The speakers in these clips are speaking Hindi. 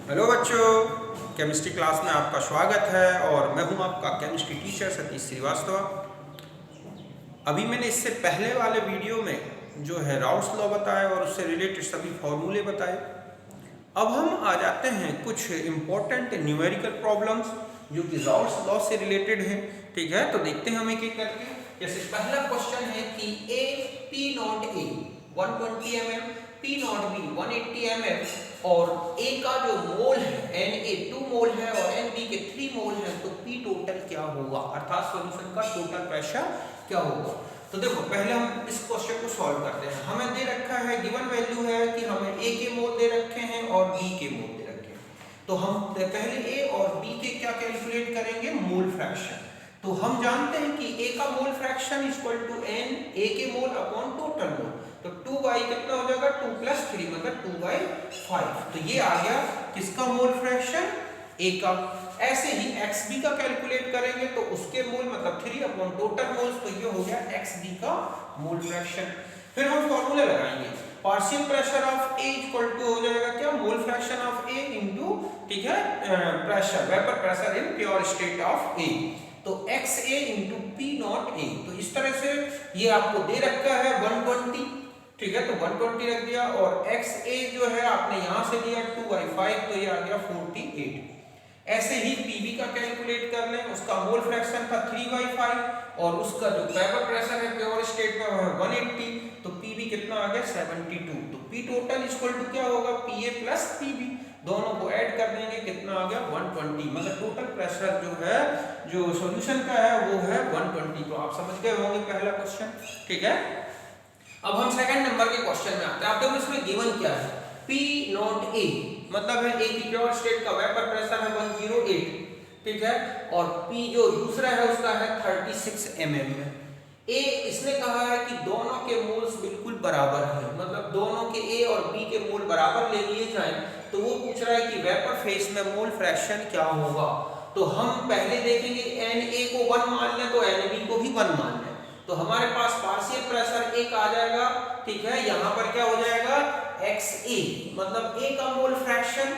हेलो बच्चों, केमिस्ट्री क्लास में आपका स्वागत है और मैं हूं आपका केमिस्ट्री टीचर सतीश श्रीवास्तव। अभी मैंने इससे पहले वाले वीडियो में जो है राउल्ट्स लॉ बताया और उससे रिलेटेड सभी फॉर्मूले बताए। अब हम आ जाते हैं कुछ इम्पोर्टेंट न्यूमेरिकल प्रॉब्लम्स जो कि राउल्ट्स लॉ से रिलेटेड हैं। ठीक है, तो देखते हैं हम एक एक करके। जैसे पहला क्वेश्चन है कि A P naught A 120 mm, P naught B 180 mm और ए का जो मोल है एन ए 2 मोल है और एन बी के 3 मोल है, तो पी टोटल क्या होगा, अर्थात सॉल्यूशन का टोटल प्रेशर क्या होगा। तो देखो पहले हम इस क्वेश्चन को सॉल्व करते हैं। हमें दे रखा है, गिवन वैल्यू है कि हमें ए के मोल दे रखे हैं और बी के मोल दे रखे हैं। तो हम पहले ए और बी के क्या कैलकुलेट करेंगे, मोल फ्रैक्शन। तो हम जानते हैं कि ए का mole fraction equal to n A के मोल अपॉन टोटल मोल। तो 2 बाई कितना हो जाएगा, 2 + 3 मतलब 2/5। तो ये आ गया किसका मोल फ्रैक्शन, ए का। ऐसे ही XB का कैलकुलेट करेंगे तो उसके मोल मतलब 3 अपॉन टोटल मोल्स, तो ये हो गया XB का मोल फ्रैक्शन। फिर हम फॉर्मूला लगाएंगे, partial pressure of A equal to हो जाएगा क्या, mole fraction of A into, ठीक है, pressure, vapour pressure in pure state of A। तो XA into P naught A। तो इस तरह से ये आपको दे रखा है 120, ठीक है, तो 120 रख दिया और XA जो है आपने यहां से लिया 2/5, तो ये आ गया 48। ऐसे ही PB का कैलकुलेट कर लें, उसका मोल फ्रैक्शन था 3/5 और उसका जो वेपर प्रेशर है प्योर स्टेट में वो है 180, तो PB कितना आ गया 72। तो P टोटल इक्वल टू क्या होगा, PA + PB, दोनों को ऐड कर देंगे, कितना आ गया 120। मतलब टोटल प्रेशर जो है, जो सॉल्यूशन का है वो है 120। तो आप समझ गए होंगे पहला क्वेश्चन, ठीक है। अब हम सेकंड नंबर के क्वेश्चन में आते हैं। आप देखो इसमें गिवन क्या है, P नॉट A मतलब है ए की प्योर स्टेट का वेपर प्रेशर है 108, ठीक है, और P जो दूसरा है उसका है 36 mm में। ए इसने कहा है कि दोनों के मोल्स बिल्कुल बराबर हैं, मतलब दोनों के ए और बी के मोल बराबर ले लिए जाएं, तो वो पूछ रहा है कि वेपर फेज में मोल फ्रैक्शन क्या होगा। तो हम पहले देखेंगे एन ए को 1 मान लें तो एन बी को भी 1 मान लें, तो हमारे पास पार्शियल प्रेशर एक आ जाएगा, ठीक है। यहाँ पर क्या हो जाएगा, XA मतलब A का मोल फ्रैक्शन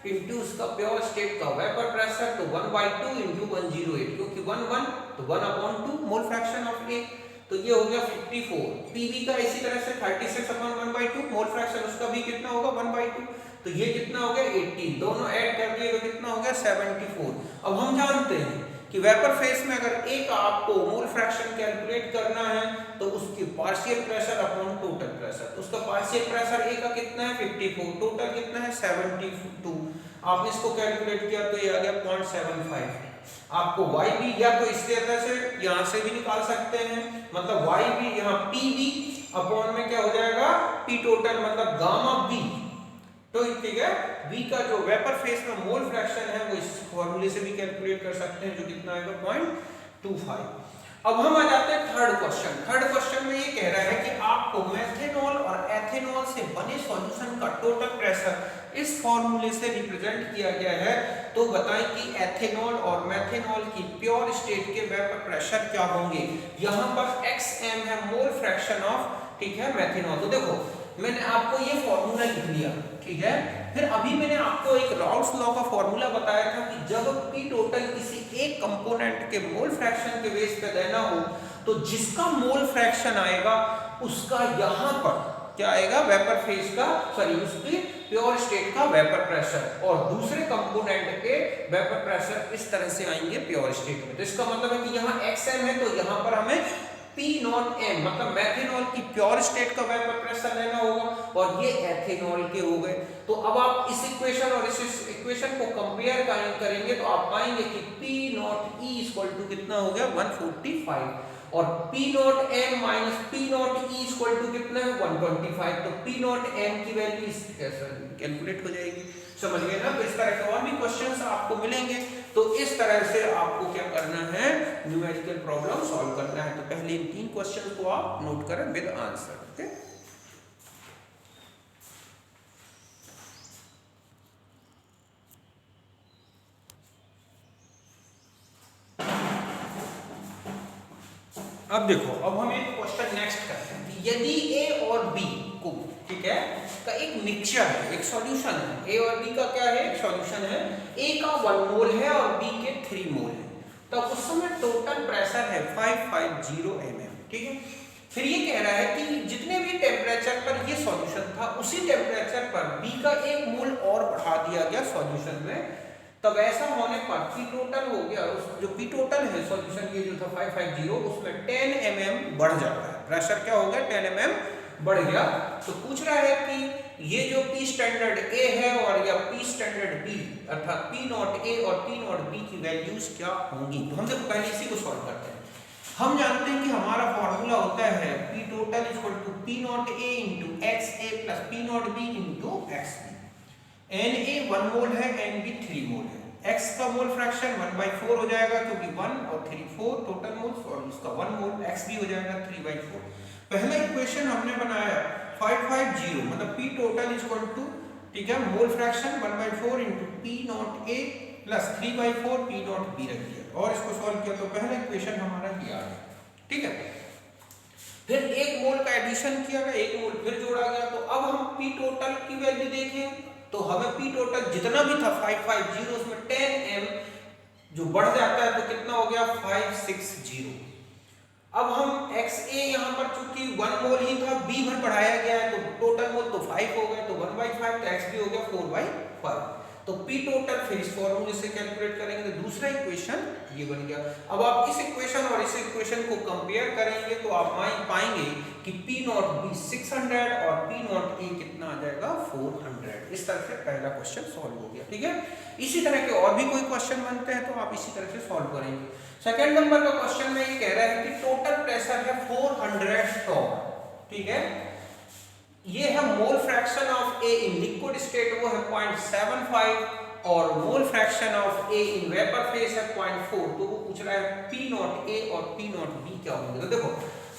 इनटू उसका प्योर स्टेट का वेपर प्रेशर, तो 1/2 इनटू 108, क्योंकि 1 1 तो 1/2 मोल फ्रैक्शन ऑफ A, तो ये हो गया 54। PB का इसी तरह से 36/1/2 मोल फ्रैक्शन, उसका भी कितना होगा 1/2, तो ये कितना हो गया 18, दोनों ऐड कर दिए तो कितना हो गया 74। अब हम जानते हैं कि वेपर फेज में अगर A का आपको मोल फ्रैक्शन कैलकुलेट करना है तो उसकी partial pressure upon total pressure, उसका पार्शियल प्रेशर A का कितना है 54, टोटल कितना है 72। आपने इसको कैलकुलेट किया तो ये आ गया 0.75। आपको YB या तो इस तरह से यहां से भी निकाल सकते हैं, मतलब YB यहाँ PB अपॉन में क्या हो जाएगा P टोटल मतलब गामा B, तो ठीक है। V का जो वेपर फेज में मोल फ्रैक्शन है वो इस फॉर्मूले से भी कैलकुलेट कर सकते हैं, जो कितना आएगा 0.25। अब हम आ जाते हैं थर्ड क्वेश्चन। थर्ड क्वेश्चन में ये कह रहा है कि आपको मेथेनॉल और एथेनॉल से बने सॉल्यूशन का टोटल प्रेशर इस फॉर्मूले से रिप्रेजेंट किया गया है। तो बताएं कि एथेनॉल और मेथेनॉल की प्योर स्टेट के वेपर प्रेशर क्या होंगे। यहाँ पर XM है मोल फ्रैक्शन ऑफ, ठीक है, मेथेनॉल। तो देखो मैंने आपको ये फॉर्मूला लिख लिया, ठीक है। फिर अभी मैंने आपको एक राउल्ट्स लॉ का फॉर्मूला बताया था कि जब P टोटल किसी एक कंपोनेंट के मोल फ्रैक्शन के बेस पे देना हो तो जिसका मोल फ्रैक्शन आएगा उसका यहाँ पर क्या आएगा, वेपर फेज का, सॉरी उसकी प्योर स्टेट का वेपर प्रेशर, और दूसरे कंपोनेंट के वेपर प्रेशर इस तरह से आएंगे प्योर स्टेट में। तो इसका मतलब है कि यहाँ XM है तो यहाँ पर हमें P नॉट M मतलब मेथेनॉल की प्योर स्टेट का वेपर प्रेशर लेना होगा, और ये एथेनॉल के हो गए। तो अब आप इस इक्वेशन और इस इक्वेशन को कंपेयर करेंगे तो आप पाएंगे कि P naught E equal to कितना हो गया 145, और P naught M minus P naught E equal to कितना है 125। तो P नॉट M की वैल्यू इस कैलकुलेट हो जाएगी, समझ गए ना। तो इस तरह के और भी क्वेश्चंस आपको मिलेंगे, तो इस तरह से आपको क्या करना है, न्यूमेरिकल प्रॉब्लम सॉल्व करना है। तो पहले इन 3 क्वेश्चन को आप नोट करें विद आंसर, ओके। अब देखो, अब हम एक क्वेश्चन नेक्स्ट करते हैं कि यदि A और B को, ठीक है, का एक एक मिक्सचर है, एक सॉल्यूशन है। ए और बी का क्या है, एक सॉल्यूशन है। ए का 1 मोल है और बी के 3 मोल है, तब उस समय टोटल प्रेशर है 550 mm, ठीक है। फिर ये कह रहा है कि जितने भी टेम्परेचर पर ये सॉल्यूशन था उसी टेम्परेचर पर बी का 1 मोल और बढ़ा दिया गया सॉल्यूशन में, तब ऐसा होने पर पी टोटल हो गया, उस जो पी टोटल है सॉल्यूशन ये जो था 550, उसमें 10 mm बढ़ जाता है। प्रेशर क्या हो गया, 10 mm बढ़ गया। तो पूछ रहा है कि ये जो पी स्टैंडर्ड ए है और या पी स्टैंडर्ड बी, अर्थात पी नॉट ए और पी नॉट बी की वैल्यूज क्या होंगी। तो हम देखो पहले इसी को सॉल्व करते हैं। हम जानते हैं कि हमारा फॉर्मूला होता है P total equal to P naught A into X A plus P naught B into X B. N A 1 mole है, एन बी 3 मोल है। एक्स का मोल फ्रैक्शन 1/4 हो जाएगा क्योंकि 1 और 3 4 टोटल मोल्स, और इसका 1 मोल एक्स बी हो जाएगा 3/4। पहला इक्वेशन हमने बनाया 550 मतलब पी टोटल इक्वल टू, ठीक है, mole fraction 1/4 into P naught ए प्लस 3/4 पी नॉट बी रख दिया और इसको सॉल्व किया तो पहला इक्वेशन हमारा ये आ गया, ठीक है। फिर 1 मोल का एडिशन किया गया, 1 मोल फिर जोड़ा गया। तो अब हम पी टोटल की वैल्यू देखें तो हमें पी टोटल जितना भी था 550 उसमें 10 m जो बढ़ जाता है तो कितना हो गया 560। अब हम XA यहाँ पर चूंकि 1 मोल ही था, B भर बढ़ाया गया है तो टोटल मोल तो 5 हो गए, तो 1/5 तो XB हो गया 4/5। तो P टोटल फिर इस फॉर्मूले से कैलकुलेट करेंगे तो दूसरा इक्वेशन ये बन गया। अब आप इस इक्वेशन और इस इक्वेशन को कंपेयर करेंगे तो आप पाएंगे कि P नॉट B 600 और P नॉट A कितना आ जाएगा 400। इस तरह से पहला क्वेश्चन सॉल्व हो गया, ठीक है। इसी तरह के और भी कोई क्वेश्चन बनते हैं तो आप इसी तरह से सॉल्व करेंगे। सेकंड नंबर का क्वेश्चन में ये कह रहा है कि टोटल प्रेशर है 400 टॉन, ठीक है। ये है मोल fraction of A in liquid state वो है 0.75 और मोल fraction of A in vapour face है 0.4। तो वो पूछ रहा है पी नॉट ए और पी नॉट बी क्या होंगे। तो देखो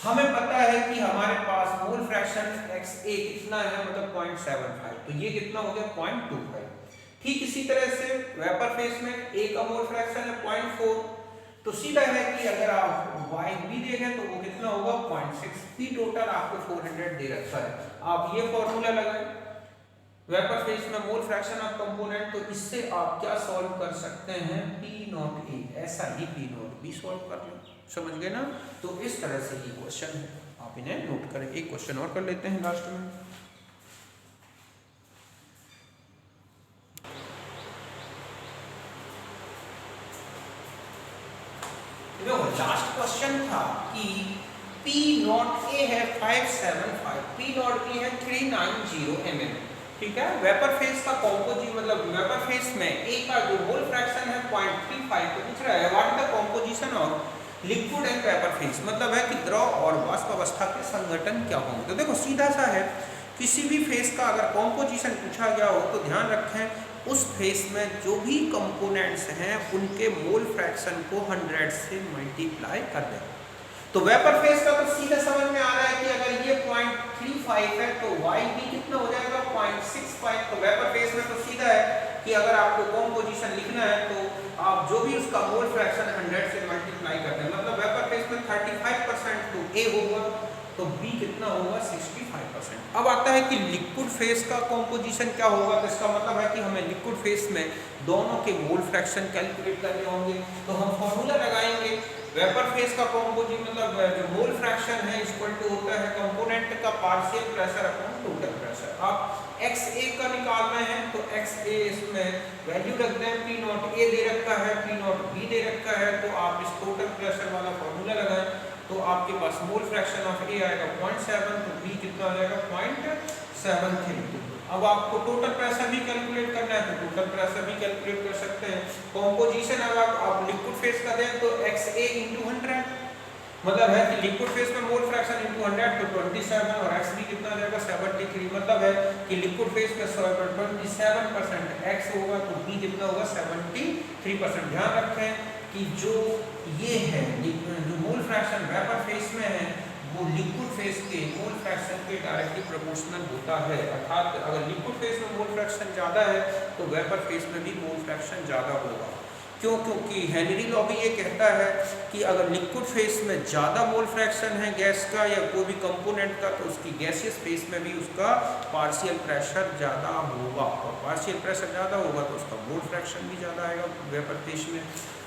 हमें पता है कि हमारे पास मोल फ्रैक्शन एक्स ए कितना है, मतलब 0.75, तो ये कितना हो गया 0.25। ठीक इसी तरह से वेपर फेस में ए का मोल फ्रैक्शन है 0.4, तो सीधा है कि अगर आप वाई बी देखें तो वो कितना होगा 0.6। पी टोटल आपको 400 दे रखा है। आप ये फॉर्मूला लगाएं वेपर फेस में मोल फ्रैक्शन ऑफ कंपोनेंट, तो इससे आप क्या सॉल्व कर सकते हैं, पी नॉट ए ऐसा ही पी नॉट बी सॉल्व कर लो, समझ गए ना। तो इस तरह से ये क्वेश्चन है, आप इन्हें नोट करें। एक क्वेश्चन और कर लेते हैं लास्ट में। देखो लास्ट क्वेश्चन था कि P नॉट A है 575, P नॉट B है 390 mm, ठीक है। वेपर फेस का कॉम्पोजिशन मतलब वेपर फेस में A का जो मोल फ्रैक्शन है 0.35, तो पूछ रहा है what is the composition of liquid and vapour face, मतलब है कि द्रव और वाष्प अवस्था के संघटन क्या होंगे। तो देखो सीधा सा है, किसी भी फेस का अगर कॉम्पोजिशन पूछा गया हो तो ध्यान रखें उस फेस में जो भी कंपोनेंट्स हैं उनके मोल फ्रैक्शन को 100 से मल्टीप्लाई कर दें। तो वेपर फेस का तो सीधा समझ में आ रहा है कि अगर ये 0.35 है तो वाई भी कितना हो जाएगा 0.65। तो वेपर फेस में तो सीधा है कि अगर आपको कॉम्पोजिशन लिखना है तो आप जो भी उसका मोल फ्रैक्शन 100 से मल्टीप्लाई कर दें, मतलब वेपर फेस में 35% तो ए होगा तो बी कितना होगा 65%। अब आता है कि लिक्विड फेस का कॉम्पोजिशन क्या होगा, तो इसका मतलब है कि हमें लिक्विड फेस में दोनों के मोल फ्रैक्शन कैलकुलेट करने होंगे। तो हम फॉर्मूला लगाएंगे वेपर फेस का कॉम्पोजिशन मतलब जो मोल फ्रैक्शन है इक्वल टू होता है कंपोनेंट का partial pressure upon total pressure. आप XA का निकालना है तो XA इसमें वैल्यू रख दें, P नॉट A दे रखा है, P नॉट B दे रखा है, तो आप इस टोटल प्रेशर वाला फॉर्मूला लगाएं तो आपके पास मोल फ्रैक्शन ऑफ A आएगा 0.7, तो B कितना आ जाएगा 0.73। अब आपको टोटल प्रेशर भी कैलकुलेट करना है तो टोटल प्रेशर भी कैलकुलेट कर सकते हैं। कॉम्पोजिशन अगर आप लिक्विड फेस का दें तो XA × 100, मतलब है कि लिक्विड फेस में मोल फ्रैक्शन × 100 तो 27 और XB कितना आ जाएगा 73, मतलब है कि लिक्विड फेस में 27% X होगा तो B कितना होगा 73%। ध्यान रखें कि जो ये है जो मोल फ्रैक्शन वेपर फेस में है वो लिक्विड फेस के मोल फ्रैक्शन के डायरेक्टली प्रोपोर्शनल होता है, अर्थात अगर लिक्विड फेस में मोल फ्रैक्शन ज़्यादा है तो वेपर फेस में भी मोल फ्रैक्शन ज़्यादा होगा। क्यों? क्योंकि हेनरी लॉ भी ये कहता है कि अगर लिक्विड फेस में ज़्यादा मोल फ्रैक्शन है गैस का या कोई भी कंपोनेंट का, तो उसकी गैसियस फेस में भी उसका पार्शियल प्रेशर ज़्यादा होगा, और पार्शियल प्रेशर ज़्यादा होगा तो उसका मोल फ्रैक्शन भी ज़्यादा आएगा वेपर फेस में।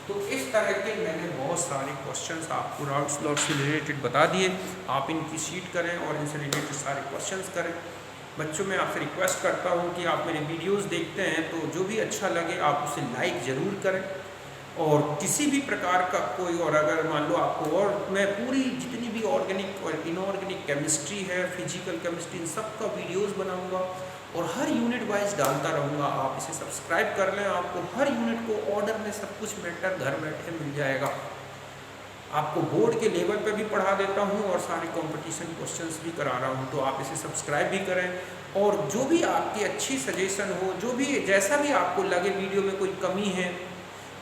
तो इस तरह के मैंने बहुत सारे क्वेश्चंस आपको राउल्स लॉ से रिलेटेड बता दिए। आप इनकी शीट करें और इनसे रिलेटेड सारे क्वेश्चंस करें। बच्चों, मैं आपसे रिक्वेस्ट करता हूँ कि आप मेरे वीडियोस देखते हैं तो जो भी अच्छा लगे आप उसे लाइक ज़रूर करें, और किसी भी प्रकार का कोई, और अगर मान लो आपको, और मैं पूरी जितनी भी ऑर्गेनिक और इनऑर्गेनिक केमिस्ट्री है, फिजिकल केमिस्ट्री, इन सब का वीडियोस बनाऊंगा और हर यूनिट वाइज डालता रहूँगा। आप इसे सब्सक्राइब कर लें, आपको हर यूनिट को ऑर्डर में सब कुछ मैटर घर बैठे मिल जाएगा। आपको बोर्ड के लेवल पे भी पढ़ा देता हूँ और सारे कंपटीशन क्वेश्चंस भी करा रहा हूँ, तो आप इसे सब्सक्राइब भी करें। और जो भी आपकी अच्छी सजेशन हो, जो भी जैसा भी आपको लगे वीडियो में कोई कमी है,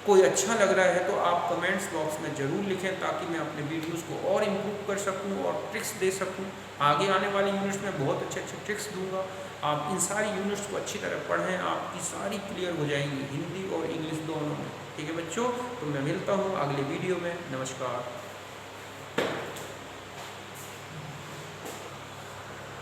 कोई अच्छा लग रहा है, तो आप कमेंट्स बॉक्स में ज़रूर लिखें, ताकि मैं अपने वीडियोस को और इम्प्रूव कर सकूं और ट्रिक्स दे सकूं। आगे आने वाले यूनिट्स में बहुत अच्छे अच्छे ट्रिक्स दूंगा। आप इन सारी यूनिट्स को अच्छी तरह पढ़ें, आपकी सारी क्लियर हो जाएंगी, हिंदी और इंग्लिश दोनों में। ठीक है बच्चों, तो मैं मिलता हूँ अगले वीडियो में। नमस्कार।